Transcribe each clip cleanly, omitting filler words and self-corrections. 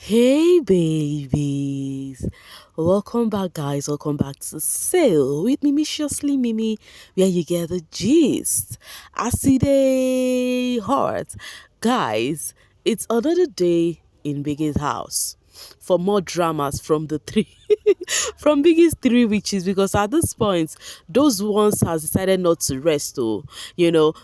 Hey babies, welcome back guys, welcome back to Sail with Mimiciously Mimi, where you get the gist. As today hot, guys, it's another day in Biggie's house for more dramas from the three from Biggie's three witches, because at this point those ones has decided not to rest though.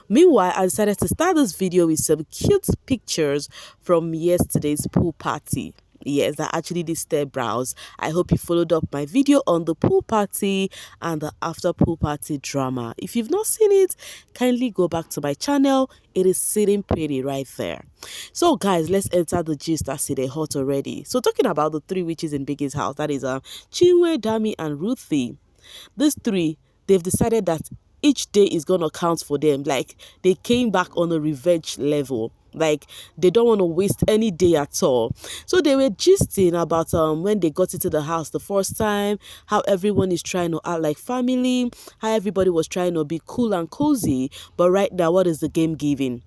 Meanwhile, I decided to start this video with some cute pictures from yesterday's pool party. Yes, I actually did stare brows. I hope you followed up my video on the pool party and the after pool party drama. If you've not seen it, kindly go back to my channel. It is sitting pretty right there. So guys, let's enter the gist as they hot already. So talking about the three witches in Biggie's house, that is Chinwe, Dami and Ruthie. These three, they've decided that each day is gonna count for them. Like they came back on a revenge level. Like they don't want to waste any day at all. So they were gisting about when they got into the house the first time, how everyone is trying to act like family, how everybody was trying to be cool and cozy. But right now, what is the game giving?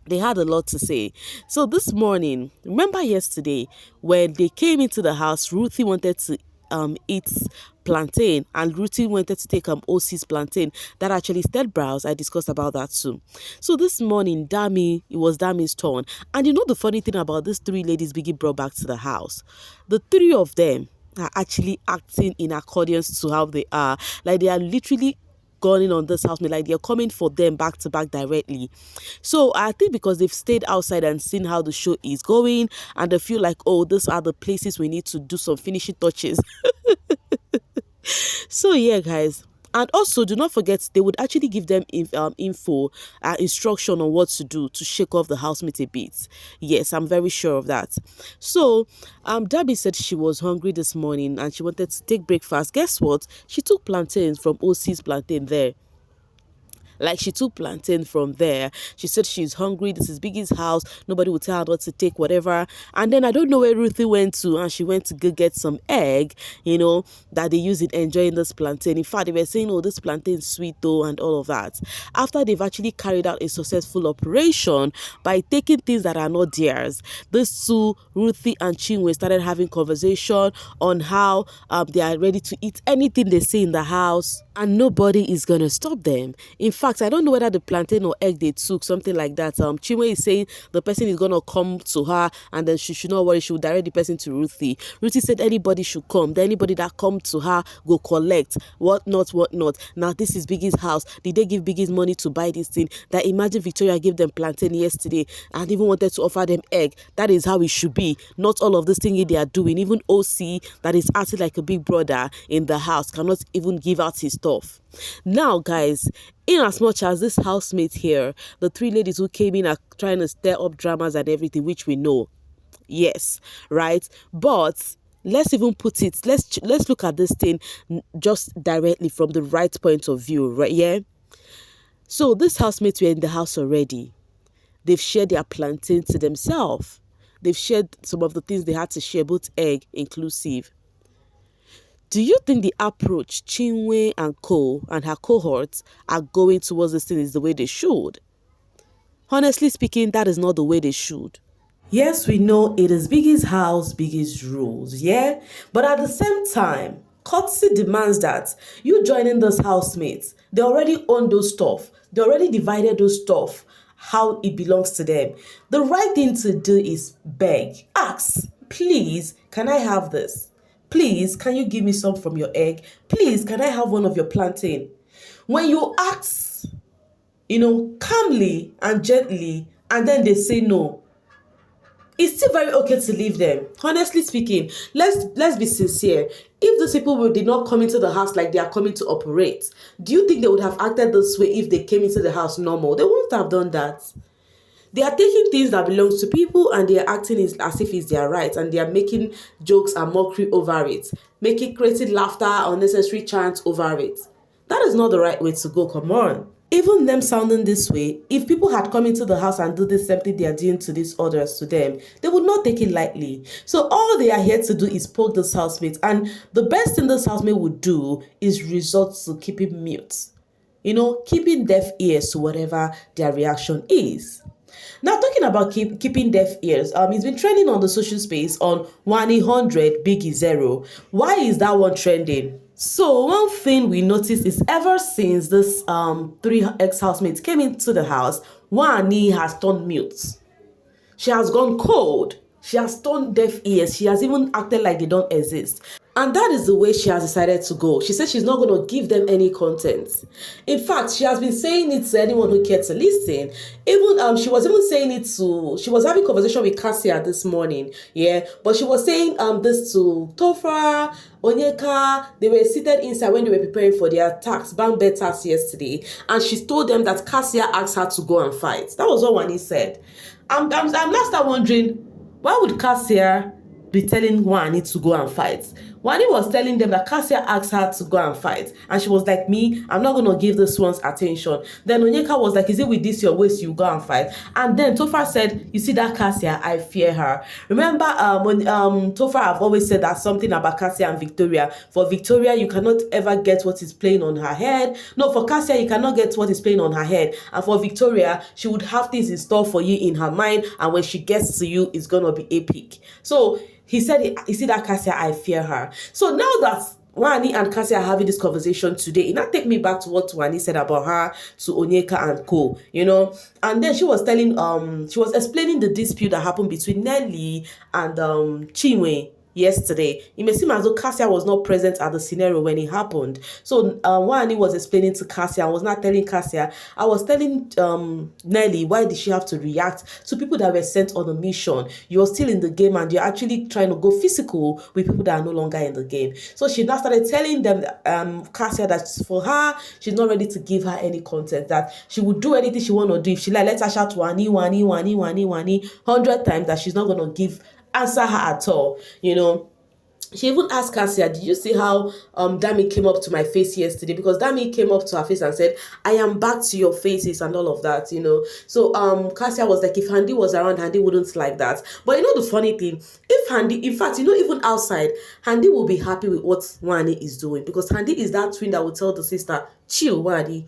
They had a lot to say. So this morning, remember yesterday when they came into the house, Ruthie wanted to eat plantain and Ruthie wanted to take OC's plantain. That actually stirred brows. I discussed about that too. So this morning, it was Dami's turn. And you know the funny thing about these three ladies Biggie brought back to the house? The three of them are actually acting in accordance to how they are. Like they are literally going on this housemate, like they're coming for them back to back directly. So I think because they've stayed outside and seen how the show is going, and they feel like, oh, these are the places we need to do some finishing touches. So yeah, guys. And also, do not forget, they would actually give them info, instruction on what to do to shake off the housemate a bit. Yes, I'm very sure of that. So, Debbie said she was hungry this morning and she wanted to take breakfast. Guess what? She took plantains from OC's plantain there. Like she took plantain from there. She said she's hungry. This is Biggie's house. Nobody would tell her not to take whatever. And then I don't know where Ruthie went to, and she went to go get some egg, that they use in enjoying this plantain. In fact, they were saying, oh, this plantain is sweet though, and all of that. After they've actually carried out a successful operation by taking things that are not theirs, these two, Ruthie and Chinwe, started having conversation on how they are ready to eat anything they see in the house, and nobody is gonna stop them. In fact, I don't know whether the plantain or egg they took, something like that. Chinwe is saying the person is gonna come to her, and then she should not worry, she will direct the person to Ruthie. Ruthie said anybody should come. Then anybody that come to her go collect. What not. Now this is Biggie's house. Did they give Biggie's money to buy this thing? That imagine Victoria gave them plantain yesterday and even wanted to offer them egg. That is how it should be. Not all of this thing they are doing. Even OC that is acting like a big brother in the house cannot even give out his stuff. Now, guys, in as much as this housemate here, the three ladies who came in are trying to stir up dramas and everything, which we know. Yes, right? But let's even put it, let's look at this thing just directly from the right point of view, right? Yeah. So this housemates were in the house already. They've shared their plantain to themselves. They've shared some of the things they had to share, both egg inclusive. Do you think the approach Chinwe and Co. and her cohorts are going towards this thing is the way they should? Honestly speaking, that is not the way they should. Yes, we know it is Biggie's house, Biggie's rules, yeah? But at the same time, courtesy demands that you joining those housemates, they already own those stuff. They already divided those stuff how it belongs to them. The right thing to do is beg, ask, please, can I have this? Please, can you give me some from your egg? Please, can I have one of your plantain? When you ask, calmly and gently, and then they say no, it's still very okay to leave them. Honestly speaking, let's be sincere. If those people did not come into the house like they are coming to operate, do you think they would have acted this way if they came into the house normal? They wouldn't have done that. They are taking things that belongs to people and they are acting as if it's their right, and they are making jokes and mockery over it, creating laughter, unnecessary chants over it. That is not the right way to go, come on. Even them sounding this way, if people had come into the house and do the same thing they are doing to these others to them, they would not take it lightly. So all they are here to do is poke this housemate, and the best thing this housemate would do is resort to keeping mute. Keeping deaf ears to whatever their reaction is. Now, talking about keeping deaf ears, it's been trending on the social space on Wanni 100, Biggie Zero. Why is that one trending? So one thing we noticed is ever since this three ex-housemates came into the house, Wanni has turned mute. She has gone cold. She has turned deaf ears. She has even acted like they don't exist. And that is the way she has decided to go. She said she's not going to give them any content. In fact, she has been saying it to anyone who cared to listen. Even she was even saying it to, she was having conversation with Kassia this morning, yeah. But she was saying this to Tofra, Onyeka. They were seated inside when they were preparing for their bank bed tax yesterday, and she told them that Kassia asked her to go and fight. That was what Wanni said. I'm now start wondering, why would Kassia be telling Wanni to go and fight? Wanni was telling them that Kassia asked her to go and fight, and she was like, me, I'm not going to give this one's attention. Then Onyeka was like, is it with this your waist you go and fight? And then Tofra said, you see that Kassia, I fear her. Remember when Tofra have always said that something about Kassia and Victoria. For Victoria, you cannot ever get what is playing on her head. No, for Kassia, you cannot get what is playing on her head. And for Victoria, she would have things in store for you in her mind, and when she gets to you, it's going to be epic. So he said, you see that Kassia, I fear her. So now that Wanni and Kassia are having this conversation today, it now take me back to what Wanni said about her to Onyeka and co, you know. And then she was explaining the dispute that happened between Nelly and Chinwe yesterday. It may seem as though Kassia was not present at the scenario when it happened. So Wanni was explaining to Kassia and was not telling Kassia, I was telling Nelly, why did she have to react to people that were sent on a mission? You're still in the game and you're actually trying to go physical with people that are no longer in the game. So she now started telling them, Kassia, that for her, she's not ready to give her any content, that she would do anything she want to do. If she let her shout Wanni, Wanni, Wanni, Wanni, Wanni 100 times, that she's not going to answer her at all, you know. She even asked Kassia, did you see how Dami came up to my face yesterday? Because Dami came up to her face and said, I am back to your faces and all of that, you know. So Kassia was like, if Handy was around, Handy wouldn't like that. But you know the funny thing, if Handy, in fact, you know, even outside, Handy will be happy with what Wanni is doing, because Handy is that twin that will tell the sister, chill Wanni,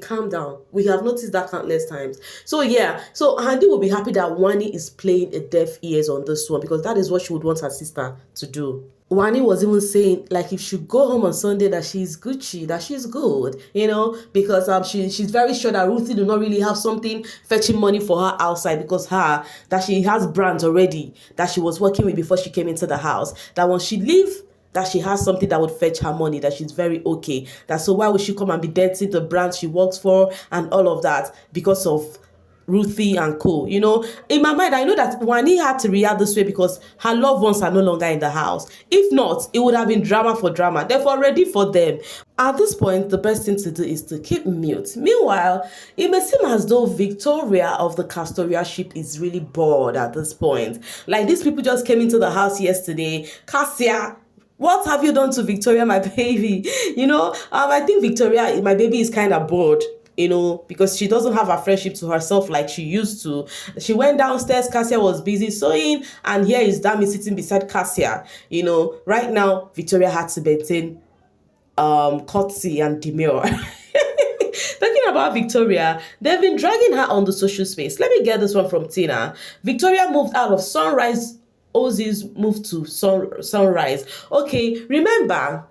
calm down. We have noticed that countless times. So yeah, so Handy will be happy that Wanni is playing a deaf ears on this one, because that is what she would want her sister to do. Wanni was even saying, like, if she go home on Sunday, that she's Gucci, that she's good, you know, because she's very sure that Ruthie do not really have something fetching money for her outside, because that she has brands already that she was working with before she came into the house, that when she leave, that she has something that would fetch her money, that she's very okay. That so why would she come and be dancing the brand she works for and all of that because of Ruthie and co, you know. In my mind, I know that Wanni had to react this way because her loved ones are no longer in the house. If not, it would have been drama for drama. Therefore, ready for them. At this point, the best thing to do is to keep mute. Meanwhile, it may seem as though Victoria of the Castoria ship is really bored at this point. Like, these people just came into the house yesterday. Kassia, what have you done to Victoria, my baby? You know, I think Victoria, my baby, is kind of bored, you know, because she doesn't have a friendship to herself like she used to. She went downstairs, Kassia was busy sewing, and here is Dami sitting beside Kassia. You know, right now, Victoria had to maintain courtesy and demure. Talking about Victoria, they've been dragging her on the social space. Let me get this one from Tina. Victoria moved out of Sunrise, Ozzy's moved to Sunrise. Okay, remember,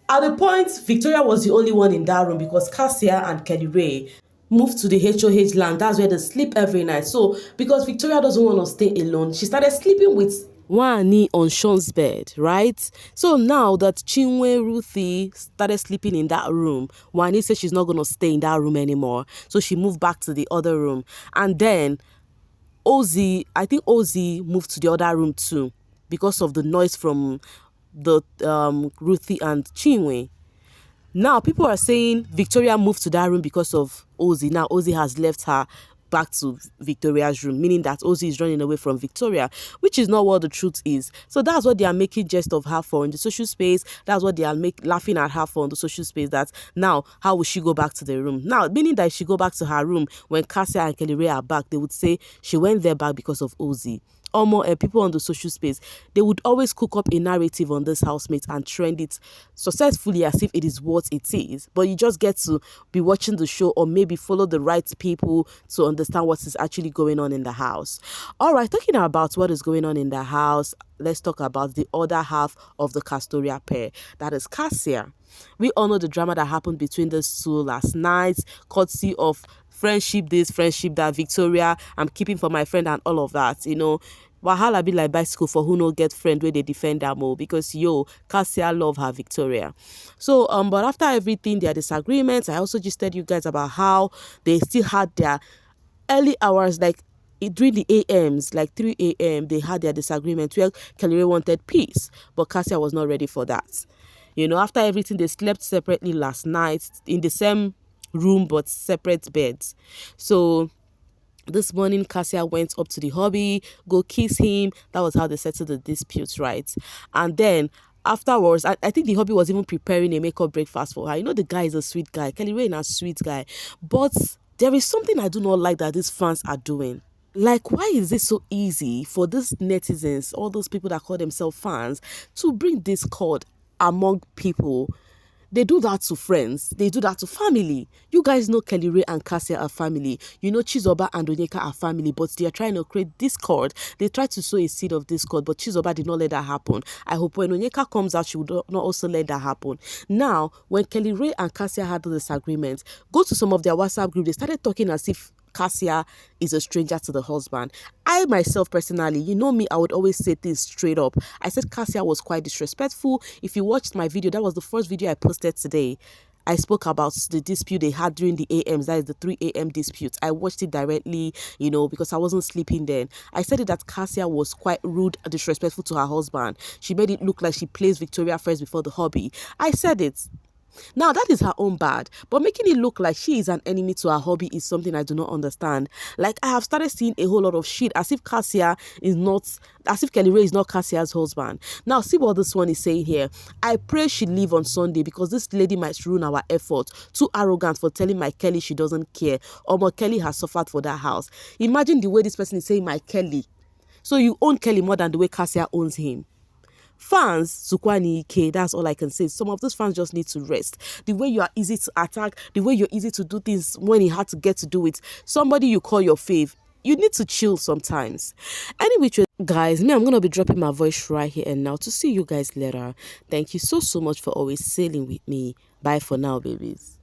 at the point, Victoria was the only one in that room because Kassia and Kelly Ray moved to the HOH land. That's where they sleep every night. So, because Victoria doesn't want to stay alone, she started sleeping with Wanni on Sean's bed, right? So now that Chinwe Ruthie started sleeping in that room, Wanni said she's not going to stay in that room anymore. So she moved back to the other room. And then I think Ozzy moved to the other room too because of the noise from the Ruthie and Chinwe. Now people are saying Victoria moved to that room because of Ozzy. Now Ozzy has left her back to Victoria's room, meaning that Ozzy is running away from Victoria, which is not what the truth is. So that's what they are making jest of her for in the social space. That's what they are laughing at her for in the social space, that now, how will she go back to the room? Now, meaning that if she go back to her room when Kassia and Kelly Ray are back, they would say she went there back because of Ozzy. people on the social space, they would always cook up a narrative on this housemate and trend it successfully as if it is what it is. But you just get to be watching the show or maybe follow the right people to understand what is actually going on in the house. All right, talking about what is going on in the house, let's talk about the other half of the Castoria pair, that is Kassia. We all know the drama that happened between these two last night, courtesy of friendship this, friendship that, Victoria, I'm keeping for my friend and all of that, you know. Wahala be like bicycle for who no get friend where they defend them all, because Kassia love her Victoria. So but after everything, their disagreements, I also just told you guys about how they still had their early hours, like during the AMs, like 3 a.m., they had their disagreement where Kelly wanted peace, but Kassia was not ready for that. You know, after everything, they slept separately last night in the same room but separate beds. So this morning, Kassia went up to the hubby, go kiss him. That was how they settled the dispute, right? And then afterwards, I think the hubby was even preparing a makeup breakfast for her. You know, the guy is a sweet guy. Kelly Ray is a sweet guy. But there is something I do not like that these fans are doing. Like, why is it so easy for these netizens, all those people that call themselves fans, to bring discord among people? They do that to friends. They do that to family. You guys know Kelly Ray and Kassia are family. You know Chizoba and Onyeka are family, but they are trying to create discord. They tried to sow a seed of discord, but Chizoba did not let that happen. I hope when Onyeka comes out, she would not also let that happen. Now, when Kelly Ray and Kassia had the disagreement, go to some of their WhatsApp group, they started talking as if Kassia is a stranger to the husband. I myself personally, you know me, I would always say this straight up. I said Kassia was quite disrespectful. If you watched my video, that was the first video I posted today. I spoke about the dispute they had during the AMs, that is the 3 a.m. dispute. I watched it directly, you know, because I wasn't sleeping then. I said it that Kassia was quite rude and disrespectful to her husband. She made it look like she placed Victoria first before the hubby. I said it. Now, that is her own bad, but making it look like she is an enemy to her hobby is something I do not understand. Like, I have started seeing a whole lot of shit as if Kelly Ray is not Kassia's husband. Now, see what this one is saying here. I pray she leave on Sunday because this lady might ruin our effort. Too arrogant for telling my Kelly she doesn't care. Or my Kelly has suffered for that house. Imagine the way this person is saying my Kelly. So you own Kelly more than the way Kassia owns him. Fans, Sukwani Ike, that's all I can say. Some of those fans just need to rest. The way you are easy to attack, the way you're easy to do things when you had to get to do it. Somebody you call your fave, you need to chill sometimes. Anyway, guys, I'm going to be dropping my voice right here and now to see you guys later. Thank you so much for always sailing with me. Bye for now, babies.